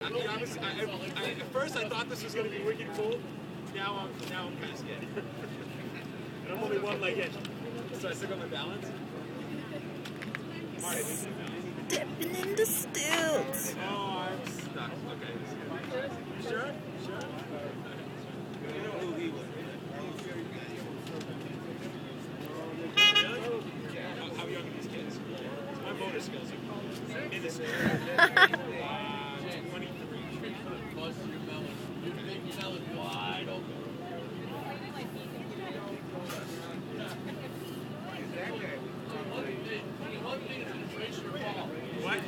At first I thought this was going to be wicked cool. Now I'm kind of scared. And I'm only one leg in. So I still got my balance. Stepping into stilts. Oh, I'm stuck. Okay. You sure? Sure? You know who he was. Really? How young are these kids? My motor skills are minuscule. 23. Plus your melon. Your big melon wide open. What?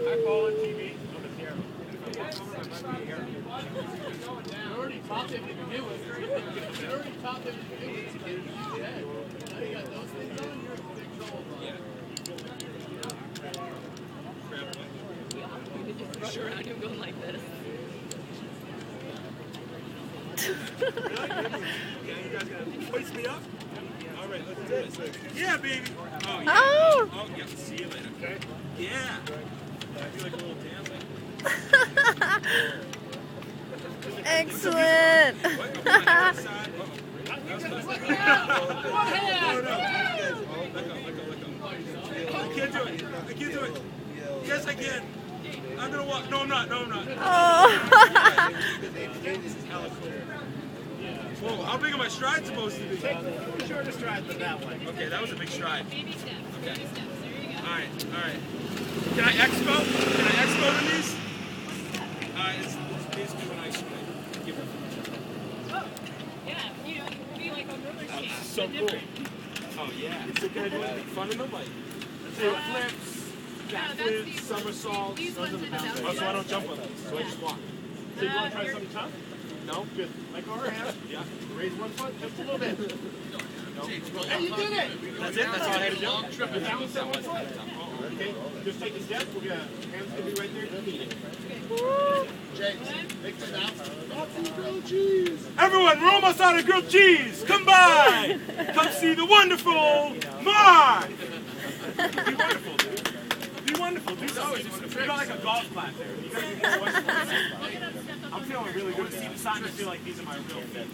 I fall on TV. I'm a terrible. You already taught them to begin with. You already taught them to begin with. Now you got those things on, you're in big trouble. Yeah. Run around him going like this. Really? Yeah, you guys gonna hoist me up? All right, let's do it. Yeah, baby. Oh, yeah. Oh, yeah. See you later. Okay. Yeah. I feel like a little dancing. Excellent. I can't do it. I can't do it. Yes, I can. I'm gonna walk. No, I'm not. No, I'm not. Oh. This is hella cool. Whoa, how big are my strides supposed to be? Take the shorter stride than that one. Okay, that was a big stride. Baby steps. Okay. Baby steps. There you go. All right. Can I expo? Can I expo in these? It's basically when I swim. Give it. Oh, yeah. You know, you can be like on roller skates. That's so cool. Oh yeah. So can I do anything fun in them? Like, let's say flips, backflips, somersaults. These ones are the Oh, so I don't jump on those. So I just walk. So you want to try something tough? No? Good. Like overhand? Yeah. Raise one foot just a little bit. No. Hey, you did it! That's it? That's all I had to do? But that was one foot. Okay, just take a step. We're gonna, hands gonna be right there to meet it. James, make the announcement. Grilled cheese! Everyone, we're almost out of grilled cheese! Come by! Come see the wonderful Mark! Be wonderful, dude. Be wonderful. Do something. You're like a golf clap there. You gotta be more wonderful. I'm feeling really good. I'm starting to feel like these are my real feet.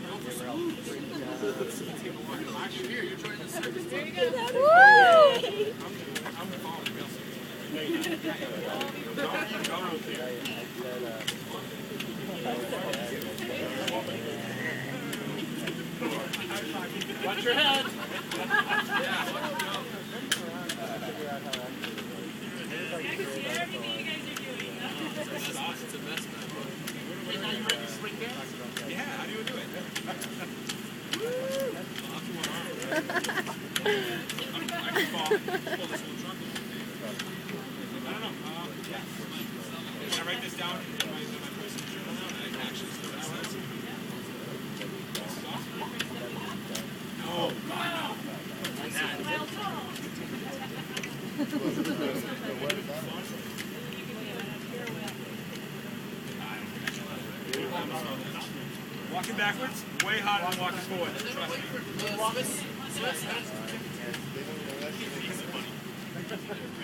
Actually, here, you're joining the circus. There you go. Woo! I'm falling real serious. Don't rotate. Watch your head. I can see everything you guys are doing. This is awesome. It's a mess, man. Hey, now you ready to swing dance? Yeah, how do you do it? Woo! I'll do one arm. I can fall this whole trunk. I don't know. Yeah. Can I write this down in my personal journal now? And I can actually still do SLC. This is awesome. Oh, wow. Like that. Walking backwards, way harder than walking forward. Trust me.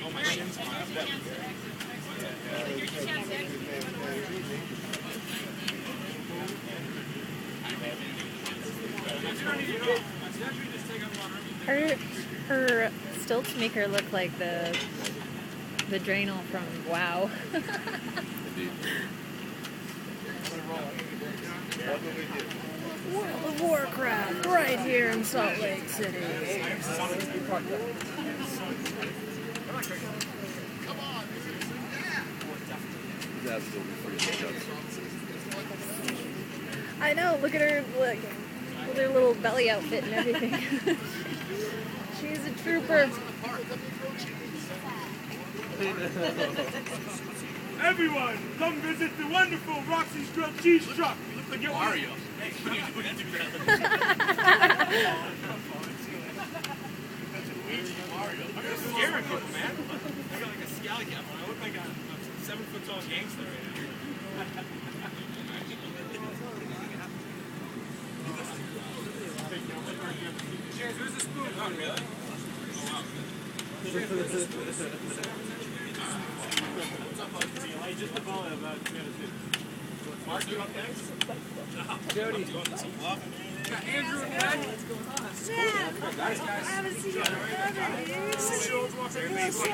Oh, my shins are better. Her stilts make her look like the Draenel from WoW. World of Warcraft, right here in Salt Lake City. I know, look at her, look, with her little belly outfit and everything. She's a trooper. Everyone, come visit the wonderful Roxy's grilled cheese truck. You look like Mario. Hey, what are you doing to Mario? I'm just scaring people, man. I got like a scally cap on. I look like a 7-foot-tall gangster right now. James, where's the spoon? Oh, really? Oh, wow. What's up, bud? Just the ball about Mark, you up next? Jody. Got Andrew and Ed. What's going on? Guys. I haven't seen you forever, dude. 6-year-olds walking in. What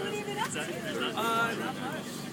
have you been up to?